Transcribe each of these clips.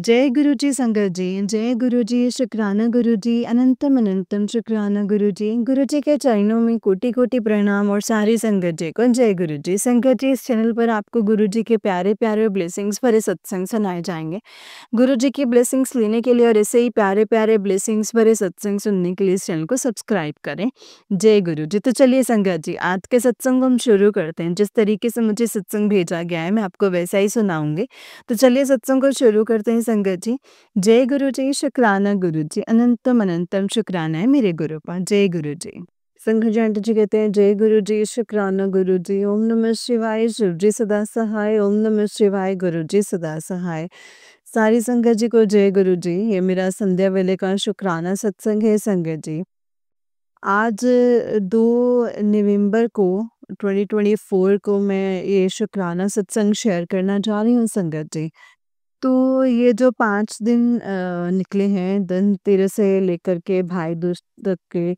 जय गुरु जी संगत जी, जय गुरु जी, शुक्राना गुरु जी, अनंतम अनंतम शुक्राना गुरु जी। गुरु जी के चरणों में कोटि कोटि प्रणाम और सारी संगत जी को जय गुरु जी। संगत जी, इस चैनल पर आपको गुरु जी के प्यारे प्यारे ब्लेसिंग्स भरे सत्संग सुनाए जाएंगे। गुरु जी की ब्लेसिंग्स लेने के लिए और ऐसे ही प्यारे प्यारे ब्लेसिंग्स भरे सत्संग सुनने के लिए इस चैनल को सब्सक्राइब करें। जय गुरु जी। तो चलिए संगत जी, आज के सत्संग को हम शुरू करते हैं। जिस तरीके से मुझे सत्संग भेजा गया है मैं आपको वैसा ही सुनाऊंगी। तो चलिए सत्संग को शुरू करते हैं संगत जी। जय गुरु जी, शुक्राना गुरु जी, अनंतम अनंतम शुक्राना है मेरे गुरु पर। जय गुरु जी। संघ जी आंटी जी कहते हैं जय गुरु जी, शुक्राना गुरु जी, ओम नमः शिवाय, शिव जी सदा सहाय, ओम नमः शिवाय, गुरु जी सदा सहाय। सारी संगत जी को जय गुरु जी। ये मेरा संध्या वेले का शुक्राना सत्संग है संगत जी। आज 2 नवंबर को 2024 को मैं ये शुक्राना सत्संग शेयर करना चाह रही हूँ संगत जी। तो ये जो 5 दिन निकले हैं धनतेरस से लेकर के भाई दूज तक के,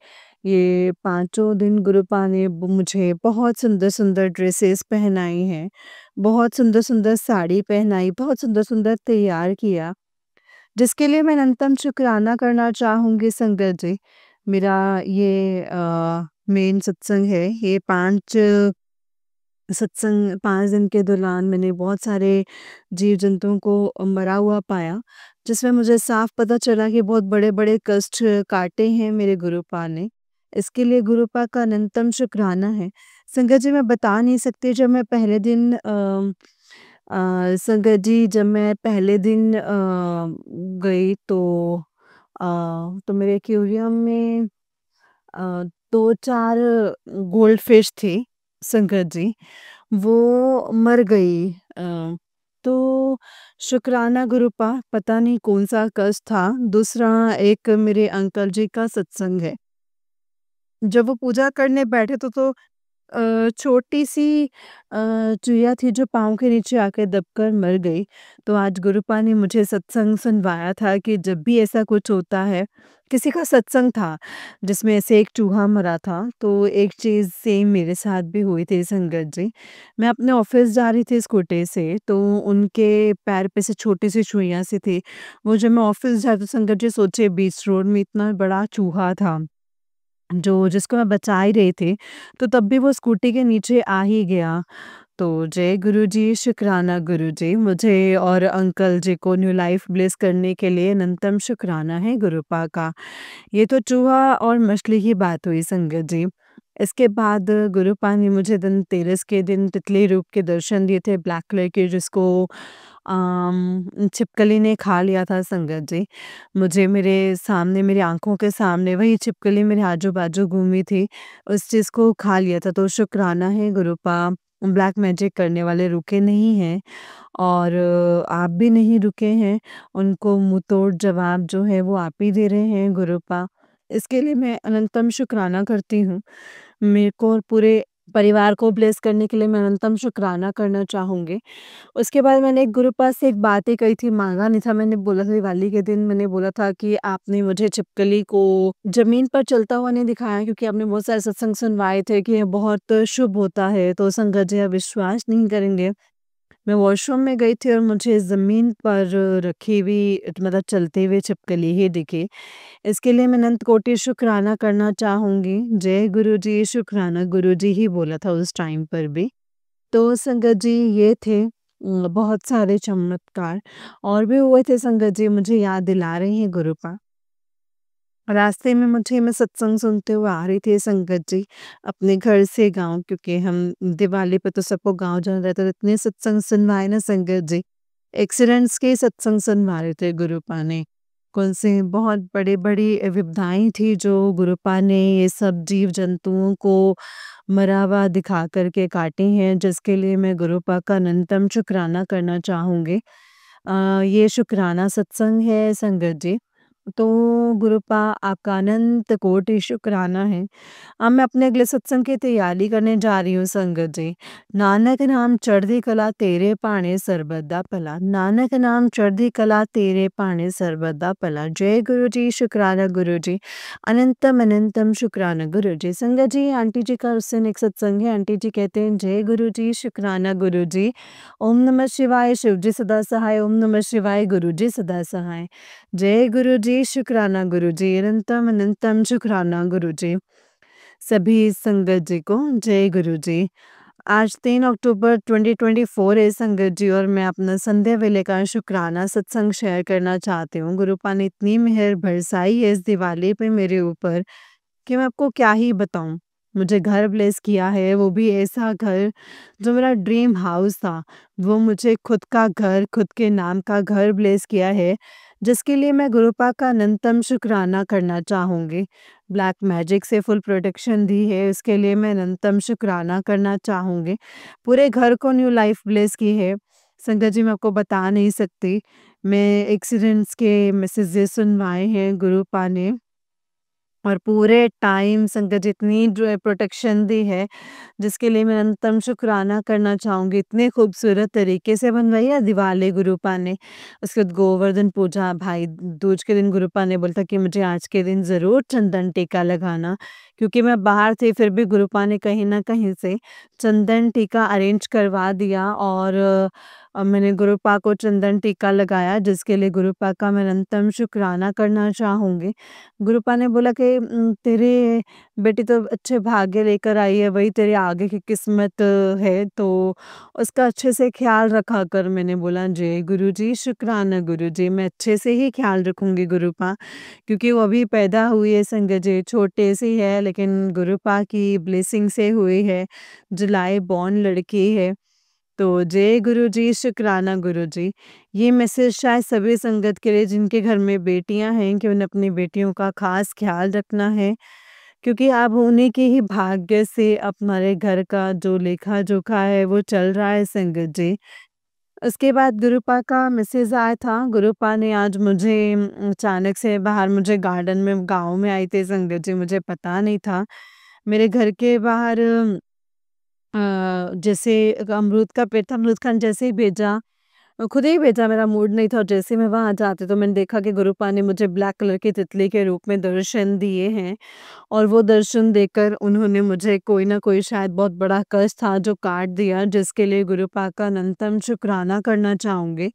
ये पाँचों दिन गुरुपा ने मुझे बहुत सुंदर सुंदर ड्रेसेस पहनाई हैं, बहुत सुंदर सुंदर साड़ी पहनाई, बहुत सुंदर सुंदर तैयार किया, जिसके लिए मैं अनंतम शुक्राना करना चाहूँगी संगत जी। मेरा ये मेन सत्संग है, ये 5 सत्संग 5 दिन के दौरान मैंने बहुत सारे जीव-जंतुओं को मरा हुआ पाया, जिसमें मुझे साफ पता चला कि बहुत बड़े-बड़े कष्ट काटे हैं मेरे गुरुपा ने। इसके लिए गुरुपा का अनंतम शुक्राना है। संगत जी, मैं बता नहीं सकती, जब मैं पहले दिन संगत जी, जब मैं पहले दिन गई अ, तो मेरे एक्वेरियम में 2-4 गोल्ड फिश थी संगत जी, वो मर गई। तो शुक्राना गुरुपा, पता नहीं कौन-सा कष्ट था। दूसरा, एक मेरे अंकल जी का सत्संग है। जब वो पूजा करने बैठे तो छोटी-सी चूहिया थी जो पाँव के नीचे आके दबकर मर गई। तो आज गुरुपा ने मुझे सत्संग सुनवाया था कि जब भी ऐसा कुछ होता है, किसी का सत्संग था जिसमें ऐसे एक चूहा मरा था, तो एक चीज़ सेम मेरे साथ भी हुई थी संगत जी। मैं अपने ऑफ़िस जा रही थी स्कूटी से, तो उनके पैर पे से छोटी-सी चूहिया सी थी। वो जब मैं ऑफ़िस जा रही तो संगत जी सोचिए, बीच रोड में इतना बड़ा चूहा था। जिसको मैं बचा ही रही थी, तो तब भी वो स्कूटी के नीचे आ ही गया। तो जय गुरु जी, शुक्राना गुरु जी, मुझे और अंकल जी को न्यू लाइफ ब्लेस करने के लिए अनंतम शुक्राना है गुरुपा का। ये तो चूहा और मछली की बात हुई संगत जी। इसके बाद गुरुपा ने मुझे धनतेरस के दिन तितली रूप के दर्शन दिए थे, ब्लैक कलर के, जिसको छिपकली ने खा लिया था संगत जी। मुझे मेरे सामने, मेरी आँखों के सामने वही छिपकली मेरे आजू-बाजू घूमी थी, उस चीज़ को खा लिया था। तो शुक्राना है गुरुपा, ब्लैक मैजिक करने वाले रुके नहीं हैं और आप भी नहीं रुके हैं। उनको मुँहतोड़ जवाब जो है वो आप ही दे रहे हैं गुरुपा। इसके लिए मैं अनंतम शुक्राना करती हूँ। मेरे को और पूरे परिवार को ब्लेस करने के लिए मैं अनंतम शुक्राना करना चाहूँगी। उसके बाद मैंने एक गुरु पास से एक बात ही कही थी, माँगा नहीं था। मैंने बोला था दिवाली के दिन, मैंने बोला था कि आपने मुझे छिपकली को ज़मीन पर चलता हुआ नहीं दिखाया, क्योंकि आपने बहुत सारे सत्संग सुनवाए थे कि ये बहुत शुभ होता है। तो संगत जी, आप विश्वास नहीं करेंगे, मैं वॉशरूम में गई थी और मुझे ज़मीन पर रखी हुई, मतलब चलते हुए छिपकली ही दिखी। इसके लिए मैं अनंत कोटि शुक्राना करना चाहूँगी। जय गुरु जी, शुक्राना गुरु जी ही बोला था उस टाइम पर भी। तो संगत जी, ये थे बहुत सारे चमत्कार और भी हुए थे संगत जी, मुझे याद दिला रही हैं गुरुपा। रास्ते में मैं सत्संग सुनते हुए आ रही थी संगत जी, अपने घर से गाँव, क्योंकि हम दिवाली पे तो सबको गाँव जाना रहता है, तो इतने सत्संग सुनवाए ना संगत जी। एक्सीडेंट्स के सत्संग सुनवा रहे थे गुरुपा ने। कौन से बहुत बड़ी-बड़ी विपदाएँ थी जो गुरुपा ने ये सब जीव-जंतुओं को मरा हुआ दिखा कर के काटी हैं, जिसके लिए मैं गुरुपा का अनंतम शुक्राना करना चाहूँगी। ये शुक्राना सत्संग है संगत जी। तो गुरुपा आपका अनंत कोटि शुक्राना है। अब मैं अपने अगले सत्संग की तैयारी करने जा रही हूँ संगत जी। नानक नाम चढ़दी कला तेरे भाणे सरबत दा भला। नानक नाम चढ़दी कला तेरे भाणे सरबत दा भला। जय गुरु जी, शुक्राना गुरु जी। अनंतम अनंतम शुक्राना गुरु जी। संगत जी, आंटी जी का उस दिन एक सत्संग है। आंटी जी कहते हैं, जय गुरु जी, शुक्राना गुरु जी। ओम नमः शिवाय, शिव जी सदा सहाय। ओम नमः शिवाय, गुरु जी सदा सहाय। जय गुरु जी, शुक्राना गुरु जी। अनंतम अनंतम शुक्राना गुरु जी। सभी संगत जी को जय गुरु जी। आज 3 अक्टूबर 2024 है संगत जी, और मैं अपना संध्या वेले का शुक्राना सत्संग शेयर करना चाहती हूँ। गुरुपा ने इतनी मेहर बरसाई है इस दिवाली पे मेरे ऊपर कि मैं आपको क्या ही बताऊँ। मुझे घर ब्लेस किया है, वो भी ऐसा घर जो मेरा ड्रीम हाउस था। वो मुझे खुद का घर, खुद के नाम का घर ब्लेस किया है, जिसके लिए मैं गुरुपा का अनंतम शुक्राना करना चाहूँगी। ब्लैक मैजिक से फुल प्रोटेक्शन दी है, इसके लिए मैं अनंतम शुक्राना करना चाहूँगी। पूरे घर को न्यू लाइफ ब्लेस की है। संगत जी, मैं आपको बता नहीं सकती। मैं एक्सीडेंट्स के मैसेजेस सुनवाए हैं गुरुपा ने, और पूरे टाइम संगत जितनी जो है प्रोटेक्शन दी है, जिसके लिए मैं अनंतम शुक्राना करना चाहूँगी। इतने खूबसूरत तरीके से बनवाई है दिवाली गुरुपा ने। उसके बाद गोवर्धन पूजा, भाई दूज के दिन गुरुपा ने बोला था कि मुझे आज के दिन ज़रूर चंदन टीका लगाना, क्योंकि मैं बाहर थी फिर भी गुरुपा ने कहीं न कहीं से चंदन टीका अरेंज करवा दिया, और मैंने गुरुपा को चंदन टीका लगाया, जिसके लिए गुरुपा का मैं अनंतम शुक्राना करना चाहूँगी। गुरुपा ने बोला कि तेरे बेटी तो अच्छे भाग्य लेकर आई है, वही तेरे आगे की किस्मत है, तो उसका अच्छे से ख़्याल रखा कर। मैंने बोला, जय गुरुजी, शुक्राना गुरुजी, मैं अच्छे से ही ख़्याल रखूँगी गुरुपा, क्योंकि वो अभी पैदा हुई है संगत जी, छोटे सी है, लेकिन गुरुपा की ब्लेसिंग से हुई है। जुलाई बॉर्न लड़की है। तो जय गुरुजी, शुक्राना गुरुजी। ये मैसेज शायद सभी संगत के लिए जिनके घर में बेटियां हैं, कि उन्हें अपनी बेटियों का खास ख्याल रखना है, क्योंकि आप उन्हीं के ही भाग्य से अब हमारे घर का जो लेखा जोखा है वो चल रहा है संगत जी। उसके बाद गुरुपा का मैसेज आया था। गुरुपा ने आज मुझे अचानक से बाहर, मुझे गार्डन में गाँव में आई थी संगत जी, मुझे पता नहीं था। मेरे घर के बाहर जैसे एक अमरूद का पेड़ था, अमरूद खान जैसे ही भेजा, खुद ही भेजा, मेरा मूड नहीं था, और जैसे मैं वहाँ जाती तो मैंने देखा कि गुरुपा ने मुझे ब्लैक कलर की तितली के रूप में दर्शन दिए हैं, और वो दर्शन देकर उन्होंने मुझे कोई ना कोई शायद बहुत बड़ा कष्ट था जो काट दिया, जिसके लिए गुरुपा का अनंतम शुक्राना करना चाहूँगी।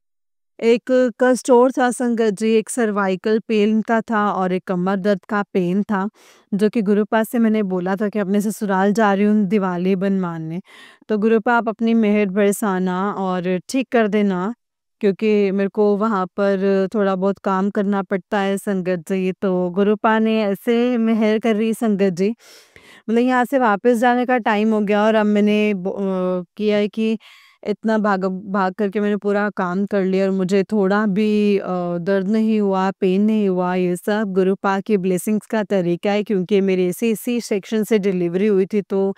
एक कष्ट और था संगत जी, एक सर्वाइकल पेन का था और एक कमर दर्द का पेन था, जो कि गुरुपा से मैंने बोला था कि अपने ससुराल जा रही हूँ दिवाली बनवाने। तो गुरुपा आप अपनी मेहर बरसाना और ठीक कर देना, क्योंकि मेरे को वहाँ पर थोड़ा बहुत काम करना पड़ता है संगत जी। तो गुरुपा ने ऐसे मेहर कर रही संगत जी, मतलब यहाँ से वापस जाने का टाइम हो गया, और अब मैंने किया है कि इतना भाग भाग करके मैंने पूरा काम कर लिया, और मुझे थोड़ा भी दर्द नहीं हुआ, पेन नहीं हुआ। ये सब गुरुपा की ब्लेसिंग्स का तरीका है, क्योंकि मेरे सी सेक्शन से डिलीवरी हुई थी, तो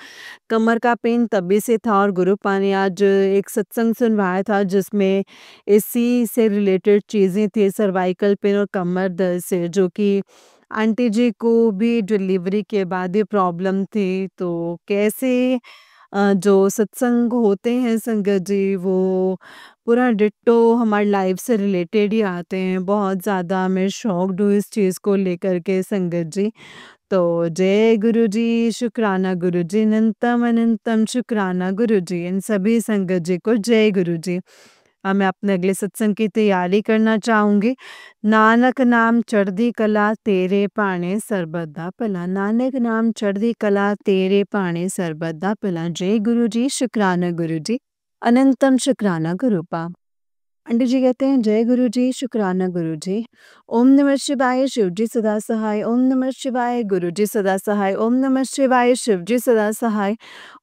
कमर का पेन तभी से था, और गुरुपा ने आज एक सत्संग सुनवाया था जिसमें इसी से रिलेटेड चीज़ें थी, सर्वाइकल पेन और कमर दर्द से, जो कि आंटी जी को भी डिलीवरी के बाद ये प्रॉब्लम थी। तो कैसे जो सत्संग होते हैं संगत जी, वो पूरा डिट्टो हमारी लाइफ से रिलेटेड ही आते हैं। बहुत ज़्यादा मैं शॉक्ड हूँ इस चीज़ को लेकर के संगत जी। तो जय गुरु जी, शुक्राना गुरु जी, अनंतम अनंतम शुक्राना गुरु जी। इन सभी संगत जी को जय गुरु जी। अब मैं अपने अगले सत्संग की तैयारी करना चाहूँगी। नानक नाम चढ़दी कला तेरे भाणे सरबत दा भला। नानक नाम चढ़दी कला तेरे भाणे सरबत दा भला। जय गुरु जी, शुक्राना गुरु जी। अनंतम शुक्राना गुरुपा। आंटी जी कहते हैं, जय गुरु जी, शुक्राना गुरु जी। ओम नमः शिवाय, शिव जी सदा सहाय। ओम नमः शिवाय, गुरु जी सदा सहाय। ओम नमः शिवाय, शिव जी सदा सहाय।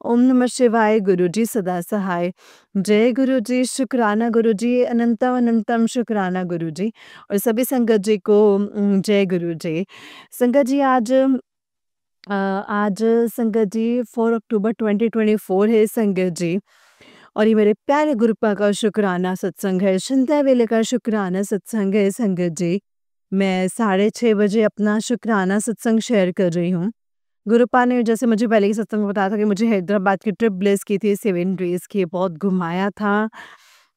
ओम नमः शिवाय, गुरु जी सदा सहाय। जय गुरु जी, शुक्राना गुरु जी, अनंतम अनंतम शुक्राना गुरु जी। और सभी संगत जी को जय गुरु जी। संगत जी, आज संगत जी 4 अक्टूबर 2024 है संगत जी, और ये मेरे प्यारे गुरुपा का शुक्राना सत्संग है, संध्या वेले का शुक्राना सत्संग है संगत जी। मैं 6:30 बजे अपना शुक्राना सत्संग शेयर कर रही हूँ। गुरुपा ने जैसे मुझे पहले ही सत्संग में बताया था कि मुझे हैदराबाद की ट्रिप ब्लेस की थी 7 डेज़ की, बहुत घुमाया था।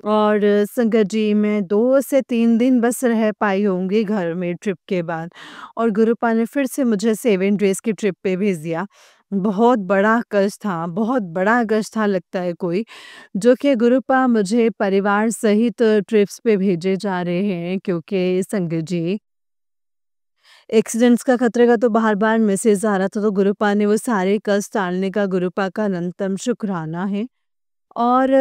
और संगत जी मैं 2 से 3 दिन बस रह पाई होंगी घर में ट्रिप के बाद, और गुरुपा ने फिर से मुझे 7 डेज़ की ट्रिप पे भेज दिया। बहुत बड़ा कष्ट था, बहुत बड़ा कष्ट था लगता है कोई, जो कि गुरुपा मुझे परिवार सहित ट्रिप्स पे भेजे जा रहे हैं, क्योंकि संगत जी एक्सीडेंट्स का खतरे का तो बार-बार मैसेज आ रहा था, तो गुरुपा ने वो सारे कष्ट टालने का गुरुपा का अनंतम शुक्राना है। और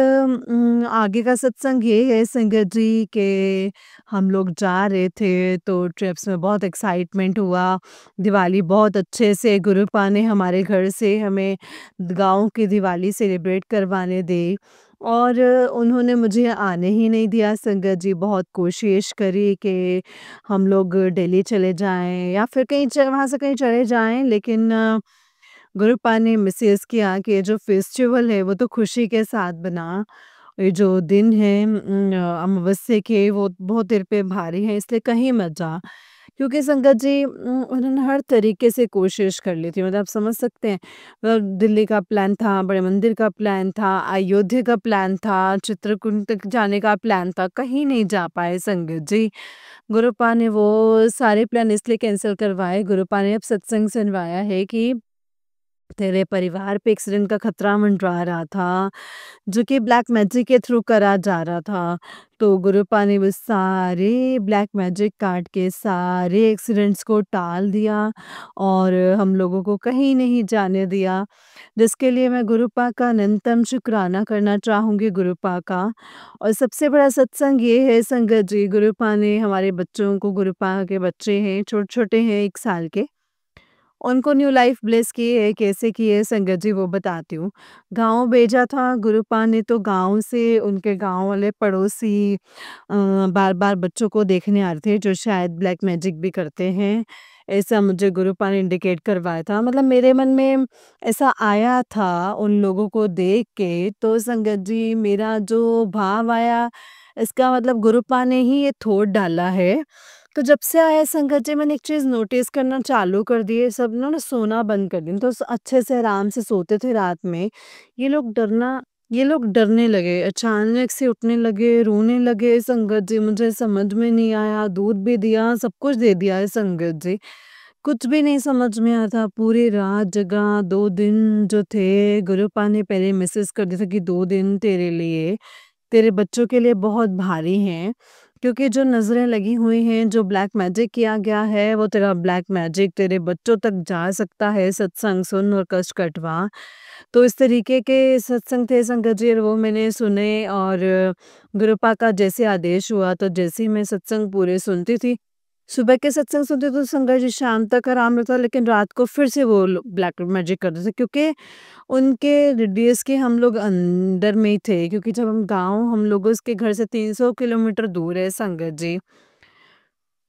आगे का सत्संग ये है संगत जी के हम लोग जा रहे थे तो ट्रिप्स में बहुत एक्साइटमेंट हुआ। दिवाली बहुत अच्छे से गुरुपा ने हमारे घर से हमें गाँव की दिवाली सेलिब्रेट करवाने दी, और उन्होंने मुझे आने ही नहीं दिया संगत जी। बहुत कोशिश करी कि हम लोग दिल्ली चले जाएँ या फिर कहीं च वहाँ से कहीं चले जाएँ, लेकिन गुरुपा ने मिसेस किया कि ये जो फेस्टिवल है वो तो खुशी के साथ बना। ये जो दिन है अमावस्या के, वो बहुत तेरे पे भारी है, इसलिए कहीं मत जा। क्योंकि संगत जी उन्होंने हर तरीके से कोशिश कर ली थी, मतलब आप समझ सकते हैं। दिल्ली का प्लान था, बड़े मंदिर का प्लान था, अयोध्या का प्लान था, चित्रकूट तक जाने का प्लान था, कहीं नहीं जा पाए संगत जी। गुरुपा ने वो सारे प्लान इसलिए कैंसल करवाए, गुरुपा ने अब सत्संग सुनवाया है कि तेरे परिवार पे एक्सीडेंट का खतरा मंडरा रहा था, जो कि ब्लैक मैजिक के थ्रू करा जा रहा था। तो गुरुपा ने वो सारे ब्लैक मैजिक काट के सारे एक्सीडेंट्स को टाल दिया, और हम लोगों को कहीं नहीं जाने दिया, जिसके लिए मैं गुरुपा का अनंतम शुक्राना करना चाहूँगी गुरुपा का। और सबसे बड़ा सत्संग ये है संगत जी, गुरुपा ने हमारे बच्चों को, गुरुपा के बच्चे हैं, छोटे-छोटे हैं 1 साल के, उनको न्यू लाइफ ब्लेस की है, कैसे की है संगत जी वो बताती हूँ। गाँव भेजा था गुरुपा ने, तो गाँव से उनके गाँव वाले पड़ोसी बार-बार बच्चों को देखने आ रहे थे जो शायद ब्लैक मैजिक भी करते हैं। ऐसा मुझे गुरुपा ने इंडिकेट करवाया था। मतलब मेरे मन में ऐसा आया था उन लोगों को देख के, तो संगत जी मेरा जो भाव आया, इसका मतलब गुरुपा ने ही ये थोप डाला है। तो जब से आया संगत जी मैंने एक चीज़ नोटिस करना चालू कर दी है, सब ना सोना बंद कर दिए, तो अच्छे से आराम से सोते थे रात में। ये लोग डरना ये लोग डरने लगे, अचानक से उठने लगे, रोने लगे संगत जी, मुझे समझ में नहीं आया, दूध भी दिया, सब कुछ दे दिया है संगत जी। कुछ भी नहीं समझ में आया था, पूरी रात जगा, 2 दिन जो थे, गुरुपा ने पहले मैसेज कर दिया था कि 2 दिन तेरे लिए, तेरे बच्चों के लिए बहुत भारी हैं, क्योंकि जो नज़रें लगी हुई हैं, जो ब्लैक मैजिक किया गया है, वो तेरा ब्लैक मैजिक तेरे बच्चों तक जा सकता है, सत्संग सुन और कष्ट कटवा। तो इस तरीके के सत्संग थे संगत जी, और वो मैंने सुने, और गुरुपा का जैसे आदेश हुआ, तो जैसे ही मैं सत्संग पूरे सुनती थी, सुबह के सत्संग सुनते तो संगत जी शाम तक आराम रहता, लेकिन रात को फिर से वो ब्लैक मैजिक करते थे, क्योंकि उनके रेडियस के हम लोग अंदर में ही थे, क्योंकि जब हम लोगों के घर से 300 किलोमीटर दूर है संगत जी।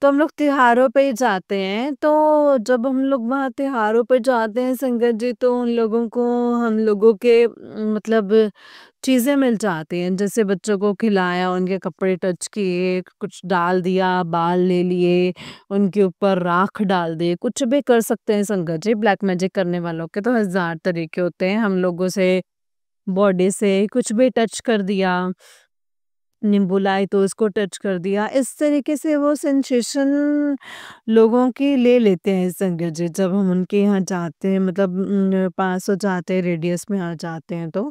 तो हम लोग त्योहारों पे ही जाते हैं, तो जब हम लोग वहाँ त्योहारों पे जाते हैं संगत जी, तो उन लोगों को हम लोगों के मतलब चीज़ें मिल जाती हैं। जैसे बच्चों को खिलाया, उनके कपड़े टच किए, कुछ डाल दिया, बाल ले लिए, उनके ऊपर राख डाल दिए, कुछ भी कर सकते हैं संगत जी। ब्लैक मैजिक करने वालों के तो हज़ार तरीके होते हैं, हम लोगों से बॉडी से कुछ भी टच कर दिया, नींबू लाई तो उसको टच कर दिया, इस तरीके से वो सेंसेशन लोगों की ले लेते हैं संगत जी, जब हम उनके यहाँ जाते हैं, मतलब 500 जाते हैं रेडियस में आ जाते हैं तो।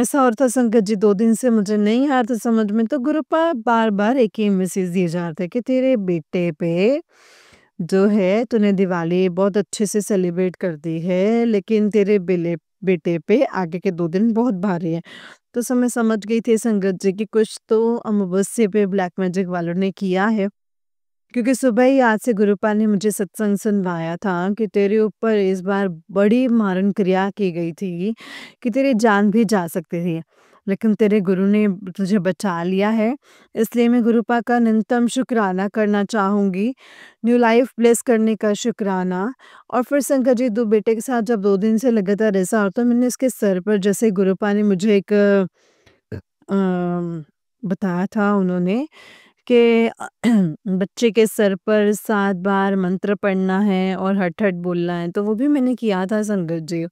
ऐसा और था संगत जी, 2 दिन से मुझे नहीं आ रहा था समझ में, तो गुरुपा बार-बार एक ही मैसेज दिए जा रहे थे कि तेरे बेटे पे जो है तूने दिवाली बहुत अच्छे से सेलिब्रेट कर दी है, लेकिन तेरे बेटे पे आगे के 2 दिन बहुत भारी है। तो मैं समझ गई थी संगत जी कि कुछ तो अमावस्या पे ब्लैक मैजिक वालों ने किया है। क्योंकि सुबह ही आज से गुरुपा ने मुझे सत्संग सुनवाया था कि तेरे ऊपर इस बार बड़ी मारण क्रिया की गई थी, कि तेरी जान भी जा सकती थी। लेकिन तेरे गुरु ने तुझे बचा लिया है, इसलिए मैं गुरुपा का अनंतम शुक्राना करना चाहूँगी। न्यू लाइफ ब्लेस करने का शुक्राना। और फिर शंकर जी 2 बेटे के साथ जब 2 दिन से लगातार ऐसा होता, मैंने इसके सर पर जैसे गुरुपा ने मुझे एक बताया था उन्होंने कि बच्चे के सर पर 7 बार मंत्र पढ़ना है और हट-हट बोलना है, तो वो भी मैंने किया था संगत जी।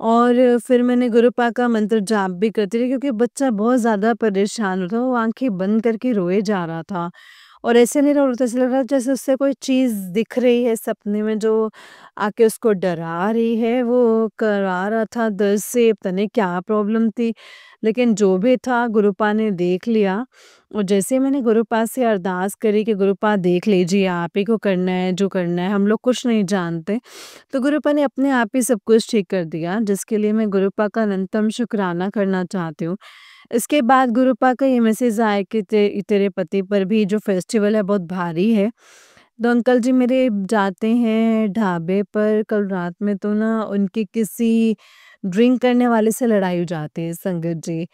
और फिर मैंने गुरुपा का मंत्र जाप भी करती रही क्योंकि बच्चा बहुत ज़्यादा परेशान हो रहा था, वो आँखें बंद करके रोए जा रहा था। और ऐसे नहीं रो रहा था, ऐसा लग रहा था जैसे उससे कोई चीज़ दिख रही है सपने में जो आके उसको डरा रही है, वो करा रहा था दर्द से, पता नहीं क्या प्रॉब्लम थी। लेकिन जो भी था गुरुपा ने देख लिया और जैसे ही मैंने गुरुपा से अरदास करी कि गुरुपा देख लीजिए, आप ही को करना है जो करना है, हम लोग कुछ नहीं जानते। तो गुरुपा ने अपने आप ही सब कुछ ठीक कर दिया, जिसके लिए मैं गुरुपा का अनंतम शुक्राना करना चाहती हूँ। इसके बाद गुरुपा का ये मैसेज आया कि तेरे पति पर भी जो फेस्टिवल है बहुत भारी है। तो अंकल जी मेरे जाते हैं ढाबे पर कल रात में, तो ना उनकी किसी ड्रिंक करने वाले से लड़ाई हो जाती है संगत जी।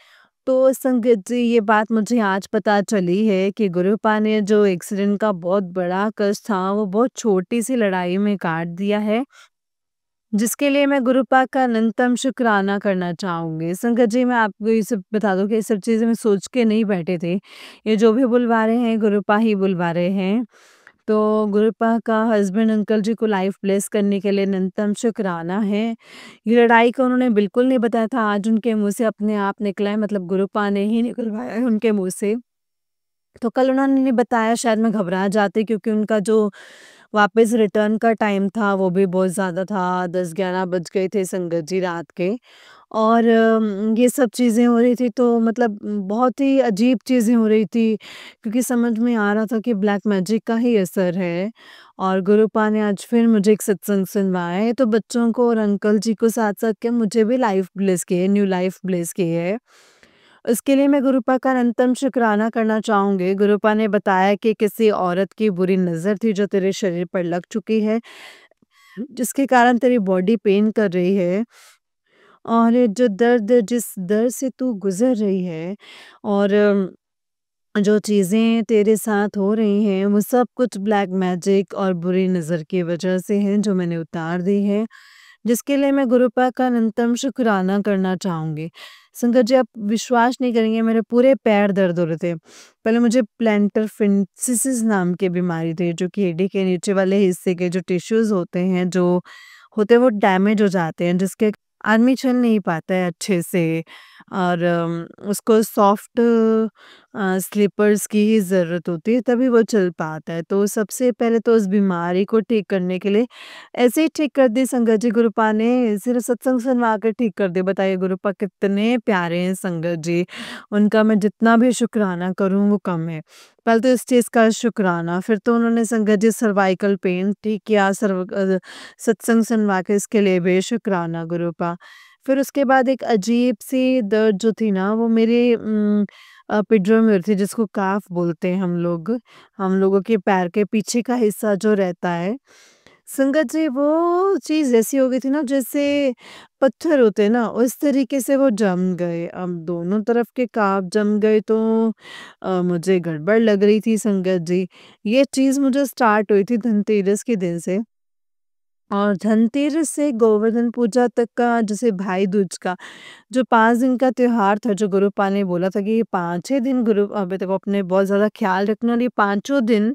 तो संगत जी ये बात मुझे आज पता चली है कि गुरुपा ने जो एक्सीडेंट का बहुत बड़ा कष्ट था वो बहुत छोटी सी लड़ाई में काट दिया है, जिसके लिए मैं गुरुपा का अनंतम शुक्राना करना चाहूँगी। संगत जी मैं आपको ये सब बता दूँ कि ये सब चीज़ें मैं सोच के नहीं बैठे थे। ये जो भी बुलवा रहे हैं गुरुपा ही बुलवा रहे हैं। तो गुरुपा का हस्बैंड अंकल जी को लाइफ ब्लेस करने के लिए अनंतम शुक्राना है। ये लड़ाई का उन्होंने बिल्कुल नहीं बताया था, आज उनके मुँह से अपने आप निकला है, मतलब गुरुपा ने ही निकलवाया है उनके मुँह से। तो कल उन्होंने नहीं बताया, शायद मैं घबरा जाती क्योंकि उनका जो वापस रिटर्न का टाइम था वो भी बहुत ज़्यादा था, 10-11 बज गए थे संगत जी रात के। और ये सब चीज़ें हो रही थी तो मतलब बहुत ही अजीब चीज़ें हो रही थी क्योंकि समझ में आ रहा था कि ब्लैक मैजिक का ही असर है। और गुरुपा ने आज फिर मुझे एक सत्संग सुनवाया है, तो बच्चों को और अंकल जी को साथ-साथ क्या मुझे भी लाइफ ब्लेस की है, न्यू लाइफ ब्लेस की है। इसके लिए मैं गुरुपा का अनंतम शुक्राना करना चाहूँगी। गुरुपा ने बताया कि किसी औरत की बुरी नज़र थी जो तेरे शरीर पर लग चुकी है, जिसके कारण तेरी बॉडी पेन कर रही है। और जो दर्द जिस दर्द से तू गुज़र रही है और जो चीज़ें तेरे साथ हो रही हैं, वो सब कुछ ब्लैक मैजिक और बुरी नज़र की वजह से हैं, जो मैंने उतार दी है, जिसके लिए मैं गुरुपा का अनंतम शुक्राना करना चाहूँगी। संगत जी आप विश्वास नहीं करेंगे, मेरे पूरे पैर दर्द हो रहे थे। पहले मुझे प्लैंटर फिन्सिस नाम की बीमारी थी, जो कि एडी के नीचे वाले हिस्से के जो टिश्यूज़ होते हैं वो डैमेज हो जाते हैं, जिसके आदमी चल नहीं पाता है अच्छे से। और उसको सॉफ्ट स्लीपर्स की ही ज़रूरत होती है, तभी वो चल पाता है। तो सबसे पहले तो उस बीमारी को ठीक करने के लिए ऐसे ही ठीक कर दी संगत जी गुरुपा ने, सिर्फ़ सत्संग सुनवा के ठीक कर दी। बताइए गुरुपा कितने प्यारे हैं संगत जी, उनका मैं जितना भी शुक्राना करूँ वो कम है। पहले तो इस चीज़ का शुक्राना, फिर तो उन्होंने संगत जी सर्वाइकल पेन ठीक किया, सत्संग सुनवा के, इसके लिए भी शुक्राना गुरुपा। फिर उसके बाद एक अजीब-सी दर्द जो थी ना वो मेरे पिड्रो में हो रही थी, जिसको काफ बोलते हैं हम लोग। हम लोगों के पैर के पीछे का हिस्सा जो रहता है, संगत जी वो चीज़ ऐसी हो गई थी ना जैसे पत्थर होते हैं ना, उस तरीके से वो जम गए। अब दोनों तरफ के काफ जम गए तो मुझे गड़बड़ लग रही थी संगत जी। ये चीज़ मुझे स्टार्ट हुई थी धनतेरस के दिन से। और धनतेरस से गोवर्धन पूजा तक का, जैसे भाई दूज का जो 5 दिन का त्योहार था, जो गुरुपा ने बोला था कि ये 5 दिन गुरु अभी तक अपने बहुत ज़्यादा ख़्याल रखना, और ये पाँचों दिन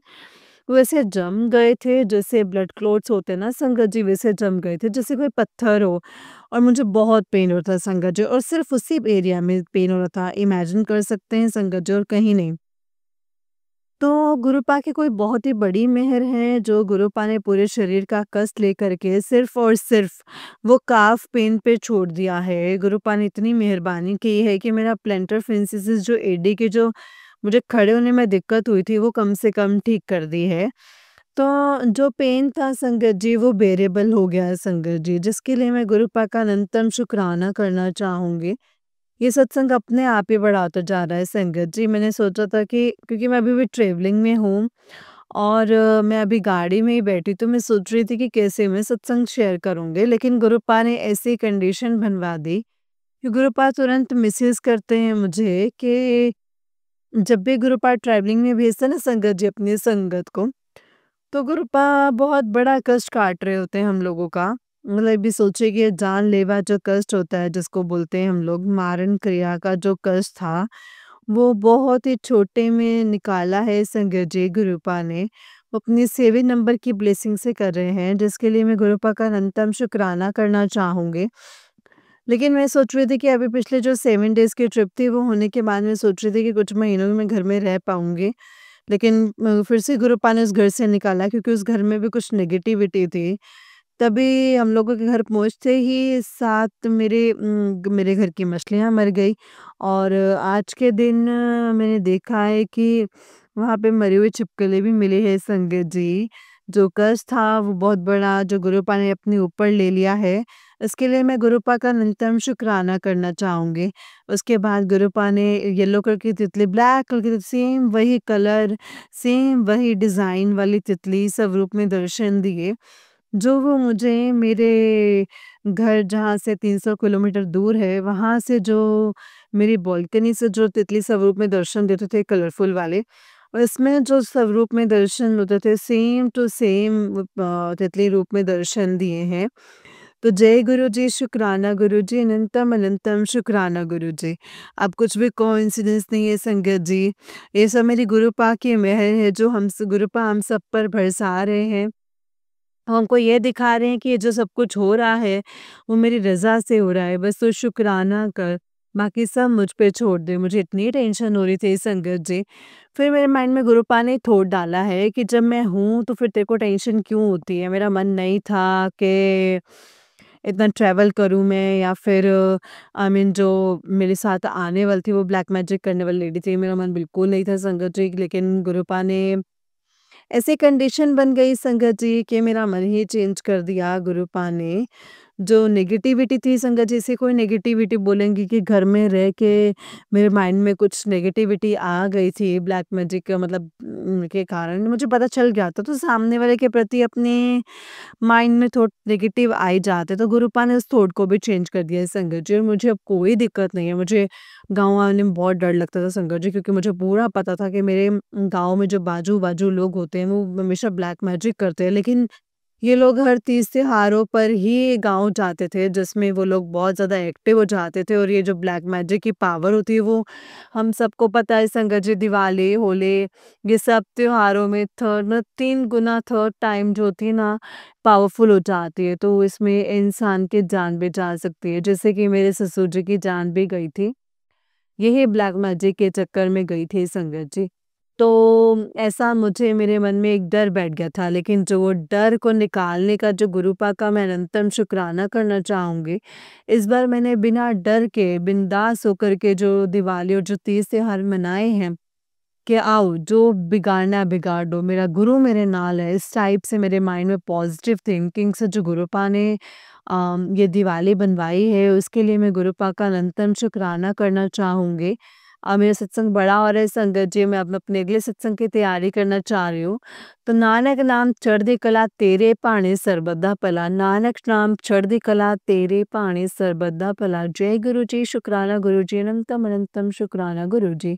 वैसे जम गए थे जैसे ब्लड क्लॉट्स होते हैं ना संगत जी, वैसे जम गए थे जैसे कोई पत्थर हो। और मुझे बहुत पेन हो रहा था संगत जी, और सिर्फ़ उसी एरिया में पेन हो रहा था। इमेजिन कर सकते हैं संगत जी, और कहीं नहीं। तो गुरुपा की कोई बहुत ही बड़ी मेहर है, जो गुरुपा ने पूरे शरीर का कष्ट लेकर के सिर्फ़ और सिर्फ़ वो काफ़ पेन पे छोड़ दिया है। गुरुपा ने इतनी मेहरबानी की है कि मेरा प्लैंटर फिन्सिस जो एडी के जो मुझे खड़े होने में दिक्कत हुई थी, वो कम से कम ठीक कर दी है। तो जो पेन था संगत जी वो बेरेबल हो गया है संगत जी, जिसके लिए मैं गुरुपा का अनंतम शुक्राना करना चाहूँगी। ये सत्संग अपने आप ही बढ़ाता जा रहा है संगत जी। मैंने सोचा था कि क्योंकि मैं अभी भी ट्रैवलिंग में हूँ और मैं अभी गाड़ी में ही बैठी, तो मैं सोच रही थी कि कैसे मैं सत्संग शेयर करूँगी। लेकिन गुरुपा ने ऐसी कंडीशन बनवा दी कि गुरुपा तुरंत मैसेज करते हैं मुझे कि जब भी गुरुपा ट्रैवलिंग में भेजते हैं ना संगत जी अपनी संगत को, तो गुरुपा बहुत बड़ा कष्ट काट रहे होते हैं हम लोगों का। मतलब अभी सोचिए कि ये जानलेवा जो कष्ट होता है, जिसको बोलते हैं हम लोग मारण क्रिया का जो कष्ट था, वो बहुत ही छोटे में निकाला है संगत जी गुरुपा ने। वो अपनी 7 नंबर की ब्लेसिंग से कर रहे हैं, जिसके लिए मैं गुरुपा का अनंतम शुक्राना करना चाहूँगी। लेकिन मैं सोच रही थी कि अभी पिछले जो 7 डेज़ की ट्रिप थी वो होने के बाद मैं सोच रही थी कि कुछ महीनों में मैं घर में रह पाऊँगी। लेकिन फिर से गुरुपा ने उस घर से निकाला क्योंकि उस घर में भी कुछ नेगेटिविटी थी। तभी हम लोगों के घर पहुँचते ही 7 मेरे घर की मछलियाँ मर गई और आज के दिन मैंने देखा है कि वहाँ पे मरी हुई छिपकली भी मिली है संगत जी। जो कष्ट था वो बहुत बड़ा जो गुरुपा ने अपने ऊपर ले लिया है, इसके लिए मैं गुरुपा का निरंतर शुक्राना करना चाहूँगी। उसके बाद गुरुपा ने येलो कलर की तितली, ब्लैक कलर की तितली, सेम वही कलर, सेम वही डिज़ाइन वाली तितली स्वरूप में दर्शन दिए। जो वो मुझे मेरे घर जहाँ से 300 किलोमीटर दूर है, वहाँ से जो मेरी बालकनी से जो तितली स्वरूप में दर्शन देते थे कलरफुल वाले, और इसमें जो स्वरूप में दर्शन होते थे सेम टू सेम तितली रूप में दर्शन दिए हैं। तो जय गुरुजी, शुक्राना गुरुजी, अनंतम अनंतम शुक्राना गुरुजी। अब कुछ भी कोइंसिडेंस नहीं है संगत जी। ये सब मेरी गुरुपा की मेहर है जो गुरुपा हम सब पर बरसा रहे हैं। हमको ये दिखा रहे हैं कि ये जो सब कुछ हो रहा है, वो मेरी रज़ा से हो रहा है, बस तू शुक्राना कर, बाकी सब मुझ पे छोड़ दे। मुझे इतनी टेंशन हो रही थी संगत जी। फिर मेरे माइंड में गुरुपा ने थॉट डाला है कि जब मैं हूँ, तो फिर तेरे को टेंशन क्यों होती है? मेरा मन नहीं था कि इतना ट्रैवल करूँ मैं या फिर आई मीन जो मेरे साथ आने वाली थी, वो ब्लैक मैजिक करने वाली लेडी थी, मेरा मन बिल्कुल नहीं था संगत जी। लेकिन गुरुपा ने ऐसी कंडीशन बन गई संगत जी कि मेरा मन ही चेंज कर दिया गुरुपा ने। जो नेगेटिविटी थी संगत जी, इसे कोई नेगेटिविटी बोलेंगे कि घर में रह के मेरे माइंड में कुछ नेगेटिविटी आ गई थी ब्लैक मैजिक का मतलब के कारण मुझे पता चल गया था। तो सामने वाले के प्रति अपने माइंड में थॉट नेगेटिव आ ही जाते, तो गुरुपा ने उस थॉट को भी चेंज कर दिया है संगत जी, और मुझे अब कोई दिक्कत नहीं है। मुझे गाँव आने में बहुत डर लगता था संगत जी, क्योंकि मुझे पूरा पता था कि मेरे गाँव में जो बाजू-बाजू लोग होते हैं, वो हमेशा ब्लैक मैजिक करते हैं। लेकिन ये लोग हर तीज त्योहारों पर ही गाँव जाते थे, जिसमें वो लोग बहुत ज़्यादा एक्टिव हो जाते थे, और ये जो ब्लैक मैजिक की पावर होती है, वो हम सबको पता है संगत जी, दिवाली, होली, ये सब त्योहारों में 3 गुना थर्ड टाइम जो होती है ना, पावरफुल हो जाती है। तो इसमें इंसान की जान भी जा सकती है, जैसे कि मेरे ससुर जी की जान भी गई थी। यही ब्लैक मैजिक के चक्कर में गई थी संगत जी। तो ऐसा मुझे मेरे मन में एक डर बैठ गया था, लेकिन जो वो डर को निकालने का जो गुरुपा का मैं अनंतम शुक्राना करना चाहूँगी, इस बार मैंने बिना डर के, बिंदास होकर के जो दिवाली और जो तीज त्योहार मनाए हैं, कि आओ जो बिगाड़ना है बिगाड़ दो, मेरा गुरु मेरे नाल है, इस टाइप से मेरे माइंड में पॉजिटिव थिंकिंग से जो गुरुपा ने ये दिवाली बनवाई है, उसके लिए मैं गुरुपा का अनंतम शुक्राना करना चाहूँगी। मेरा सत्संग बड़ा हो रहा है संगत जी, मैं अब अपने अगले सत्संग की तैयारी करना चाह रही हूँ। तो नानक नाम चढ़दी कला तेरे भाणे सरबत दा भला, नानक नाम चढ़दी कला तेरे भाणे सरबत दा भला। जय गुरु जी, शुक्राना गुरु जी, अनंतम अनंतम शुक्राना गुरु जी।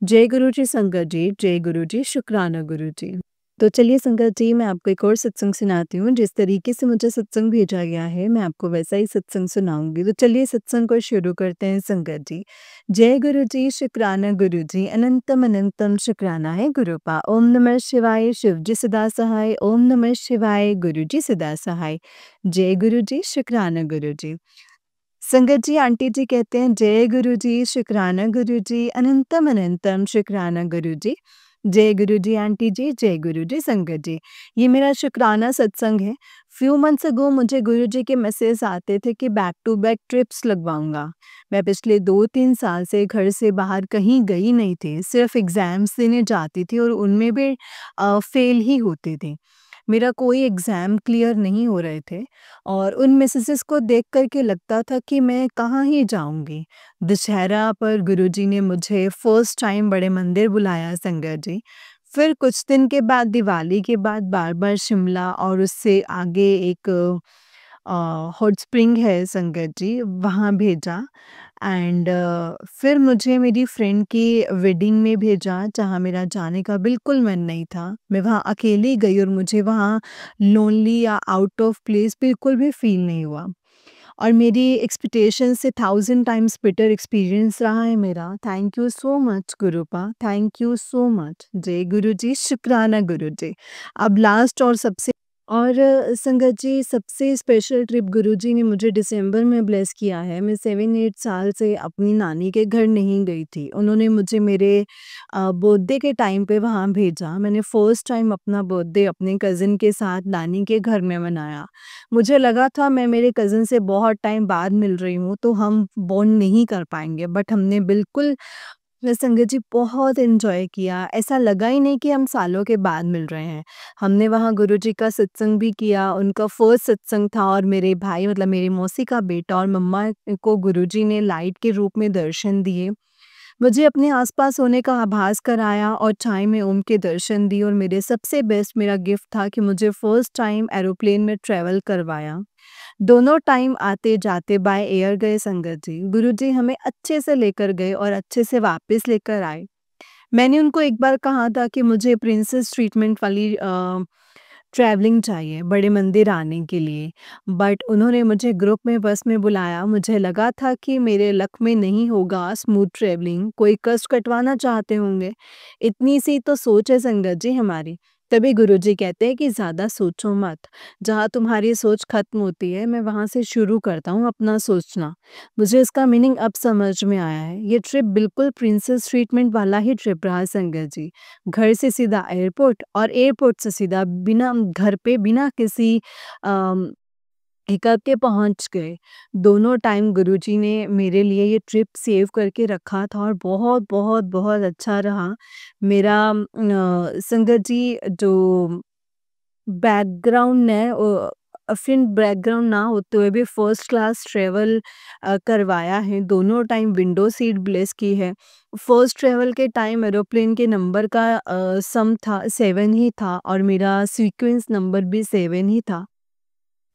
जय गुरु जी संगत जी, जय गुरु जी, शुक्राना गुरु जी। तो चलिए संगत जी, मैं आपको एक और सत्संग सुनाती हूँ। जिस तरीके से मुझे सत्संग भेजा गया है, मैं आपको वैसा ही सत्संग सुनाऊँगी। तो चलिए सत्संग को शुरू करते हैं संगत जी। जय गुरु जी, शुक्राना गुरु जी, अनंतम अनंतम शुक्राना है गुरुपा। ओम नमः शिवाय, शिव जी सदा सहाय, ओम नमः शिवाय, गुरु जी सदा सहाय। जय गुरु जी, शुक्राना गुरु जी। संगत जी, आंटी जी कहते हैं जय गुरु जी, शुक्राना गुरु जी, अनंतम अनंतम शुक्राना गुरु जी। जय गुरु जी आंटी जी, जय गुरु जी संगत जी। ये मेरा शुक्राना सत्संग है। फ्यू मंथ्स अगो मुझे गुरु जी के मैसेज आते थे कि बैक टू बैक ट्रिप्स लगवाऊंगा। मैं पिछले 2-3 साल से घर से बाहर कहीं गई नहीं थी, सिर्फ एग्ज़ाम्स देने जाती थी और उनमें भी फेल ही होते थे। मेरा कोई एग्ज़ाम क्लियर नहीं हो रहे थे और उन मैसेजेस को देख कर के लगता था कि मैं कहाँ ही जाऊँगी। दशहरा पर गुरुजी ने मुझे फर्स्ट टाइम बड़े मंदिर बुलाया संगत जी। फिर कुछ दिन के बाद दिवाली के बाद बार-बार शिमला और उससे आगे एक हॉट स्प्रिंग है संगत जी, वहाँ भेजा एंड फिर मुझे मेरी फ्रेंड की वेडिंग में भेजा, जहाँ मेरा जाने का बिल्कुल मन नहीं था। मैं वहाँ अकेली गई और मुझे वहाँ लोनली या आउट ऑफ प्लेस बिल्कुल भी फ़ील नहीं हुआ। और मेरी एक्सपेक्टेशन से 1000 टाइम्स बेटर एक्सपीरियंस रहा है मेरा। Thank you so much गुरुपा, thank you so much. जय गुरु जी, शुक्राना गुरु जी। अब लास्ट और संगत जी, सबसे स्पेशल ट्रिप गुरुजी ने मुझे दिसंबर में ब्लेस किया है। मैं 7-8 साल से अपनी नानी के घर नहीं गई थी। उन्होंने मुझे मेरे बर्थडे के टाइम पे वहाँ भेजा। मैंने फर्स्ट टाइम अपना बर्थडे अपने कज़िन के साथ नानी के घर में मनाया। मुझे लगा था मैं मेरे कज़िन से बहुत टाइम बाद मिल रही हूँ, तो हम बॉन्ड नहीं कर पाएँगे, बट हमने बिल्कुल संगत जी बहुत एन्जॉय किया। ऐसा लगा ही नहीं कि हम सालों के बाद मिल रहे हैं। हमने वहाँ गुरुजी का सत्संग भी किया, उनका फर्स्ट सत्संग था और मेरे भाई मतलब मेरी मौसी का बेटा और मम्मा को गुरुजी ने लाइट के रूप में दर्शन दिए। मुझे अपने आस-पास होने का आभास कराया और चाय में ओम के दर्शन दिए और मेरे सबसे बेस्ट मेरा गिफ्ट था कि मुझे फर्स्ट टाइम एरोप्लेन में ट्रैवल करवाया। दोनों टाइम आते-जाते बाय एयर गए संगत जी। गुरुजी हमें अच्छे से लेकर गए और अच्छे से वापस लेकर आए। मैंने उनको एक बार कहा था कि मुझे प्रिंसेस ट्रीटमेंट वाली ट्रैवलिंग चाहिए बड़े मंदिर आने के लिए, बट उन्होंने मुझे ग्रुप में बस में बुलाया। मुझे लगा था कि मेरे लक में नहीं होगा स्मूथ ट्रैवलिंग, कोई कष्ट कटवाना चाहते होंगे। इतनी सी तो सोच है संगत जी हमारी। तभी गुरुजी कहते हैं कि ज़्यादा सोचो मत, जहाँ तुम्हारी सोच खत्म होती है मैं वहाँ से शुरू करता हूँ अपना सोचना। मुझे इसका मीनिंग अब समझ में आया है। ये ट्रिप बिल्कुल प्रिंसेस ट्रीटमेंट वाला ही ट्रिप रहा संगत जी। घर से सीधा एयरपोर्ट और एयरपोर्ट से सीधा बिना घर पे बिना किसी अम, हिकअप के पहुँच गए। दोनों टाइम गुरुजी ने मेरे लिए ये ट्रिप सेव करके रखा था और बहुत, बहुत, बहुत अच्छा रहा। मेरा संगत जी जो बैकग्राउंड है अफिन बैकग्राउंड ना होते हुए भी फर्स्ट क्लास ट्रैवल करवाया है। दोनों टाइम विंडो सीट ब्लेस की है। फर्स्ट ट्रैवल के टाइम एरोप्लेन के नंबर का सम था 7 ही था और मेरा सीक्वेंस नंबर भी 7 ही था।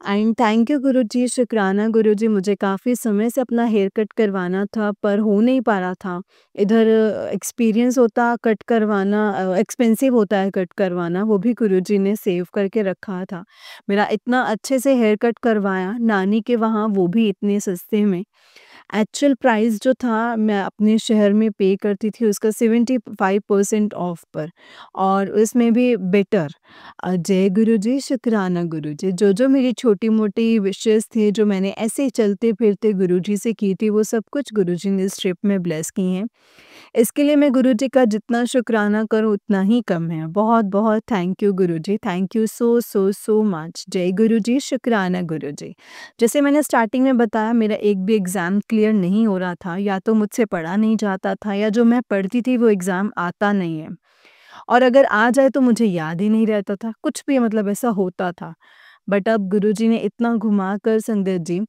एंड थैंक यू गुरुजी, शुक्राना गुरुजी। मुझे काफ़ी समय से अपना हेयर कट करवाना था पर हो नहीं पा रहा था। इधर एक्सपीरियंस होता कट करवाना एक्सपेंसिव होता है कट करवाना, वो भी गुरुजी ने सेव करके रखा था। मेरा इतना अच्छे से हेयर कट करवाया नानी के वहाँ, वो भी इतने सस्ते में। एक्चुअल प्राइस जो था मैं अपने शहर में पे करती थी उसका 75% ऑफ पर और उसमें भी बेटर। जय गुरुजी, शुक्राना गुरुजी। जो मेरी छोटी-मोटी विशेज़ थी, जो मैंने ऐसे ही चलते-फिरते गुरुजी से की थी, वो सब कुछ गुरुजी ने इस ट्रिप में ब्लेस की हैं। इसके लिए मैं गुरुजी का जितना शुक्राना करूँ उतना ही कम है। बहुत-बहुत thank you Guruji, thank you so, so, so much. जय गुरुजी, शुक्राना गुरुजी। जैसे मैंने स्टार्टिंग में बताया मेरा एक भी एग्ज़ाम क्लियर नहीं हो रहा था, या तो मुझसे पढ़ा नहीं जाता था या जो मैं पढ़ती थी वो एग्ज़ाम आता नहीं है। और अगर आ जाए तो मुझे याद ही नहीं रहता था, कुछ भी मतलब ऐसा होता था। बट अब गुरुजी ने इतना घुमाकर संगत जी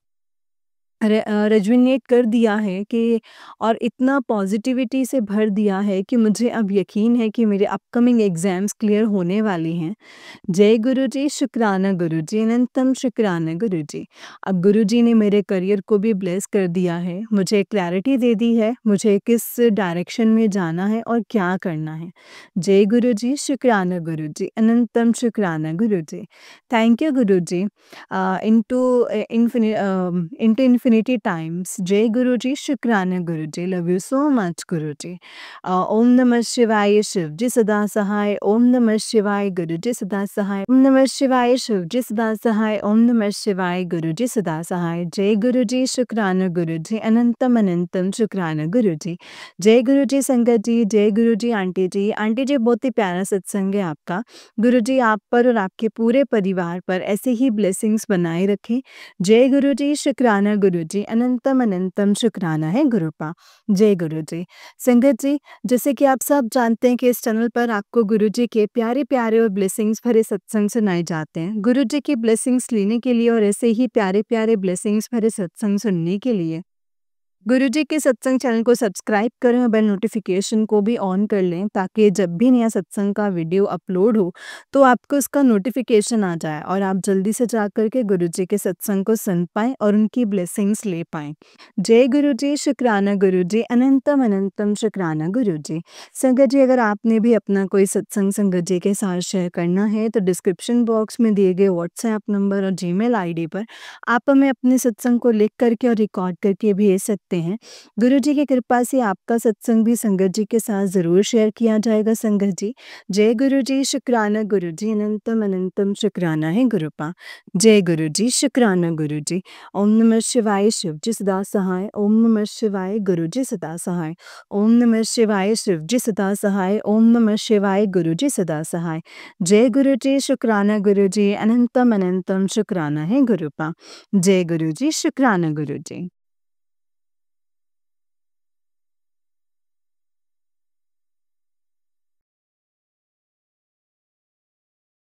रेजुविनेट कर दिया है कि और इतना पॉजिटिविटी से भर दिया है कि मुझे अब यकीन है कि मेरे अपकमिंग एग्ज़ाम्स क्लियर होने वाली हैं। जय गुरुजी, शुक्राना गुरुजी, अनंतम शुक्राना गुरुजी। अब गुरुजी ने मेरे करियर को भी ब्लेस कर दिया है, मुझे क्लैरिटी दे दी है, मुझे किस डायरेक्शन में जाना है और क्या करना है। जय गुरुजी, शुक्राना गुरुजी, अनंतम शुक्राना गुरुजी। Thank you guruji into into infinity times. Jai Guruji, Shukrana Guruji. Love you so much, Guruji. Om Namah Shivaya Shivji Sada Sahai. Om Namah Shivaya Guruji Sada Sahai. Om Namah Shivaya Shivji Sada Sahai. Om Namah Shivaya Guruji Sada Sahai. Jai Guruji, Shukrana Guruji. Anantam Anantam Shukrana Guruji. जय गुरु जी संगत जी, जय गुरु जी aunty जी। Aunty जी बहुत ही प्यारा सत्संग है आपका। गुरु जी आप पर और आपके पूरे परिवार पर ऐसे ही ब्लेसिंग्स बनाए रखें। जय गुरु जी, शुक्राना गुरु जी, अनंतम अनंतम शुक्राना है गुरुपा। जय गुरु जी। संगत जी, जैसे कि आप सब जानते हैं कि इस चैनल पर आपको गुरु जी के प्यारे-प्यारे और ब्लेसिंग्स भरे सत्संग सुनाए जाते हैं। गुरु जी की ब्लेसिंग्स लेने के लिए और ऐसे ही प्यारे-प्यारे ब्लेसिंग्स भरे सत्संग सुनने के लिए गुरुजी के सत्संग चैनल को सब्सक्राइब करें और बेल नोटिफिकेशन को भी ऑन कर लें ताकि जब भी नया सत्संग का वीडियो अपलोड हो तो आपको उसका नोटिफिकेशन आ जाए और आप जल्दी से जा कर के गुरुजी के सत्संग को सुन पाएँ और उनकी ब्लेसिंग्स ले पाएँ। जय गुरुजी, शुक्राना गुरुजी, अनंतम अनंतम शुक्राना गुरुजी। संगत जी, अगर आपने भी अपना कोई सत्संग संगत जी के साथ शेयर करना है तो डिस्क्रिप्शन बॉक्स में दिए गए व्हाट्सएप नंबर और जीमेल आईडी पर आप हमें अपने सत्संग को लिख करके और रिकॉर्ड करके भेज सकते हैं। गुरुजी की कृपा से आपका सत्संग भी संगत जी के साथ ज़रूर शेयर किया जाएगा संगत जी। जय गुरुजी, शुक्राना गुरुजी, अनंतम अनंतम शुक्राना है गुरुपा। जय गुरुजी, शुक्राना गुरुजी। ओम नमः शिवाय, शिवजी सदा सहाय। ओम नमः शिवाय, गुरुजी सदा सहाय। ओम नमः शिवाय, शिवजी सदा सहाय। ओम नमः शिवाय, गुरुजी सदा सहाय। जय गुरुजी, शुक्राना गुरुजी, अनंतम अनंतम शुक्राना है गुरुपा। जय गुरुजी, शुक्राना गुरुजी।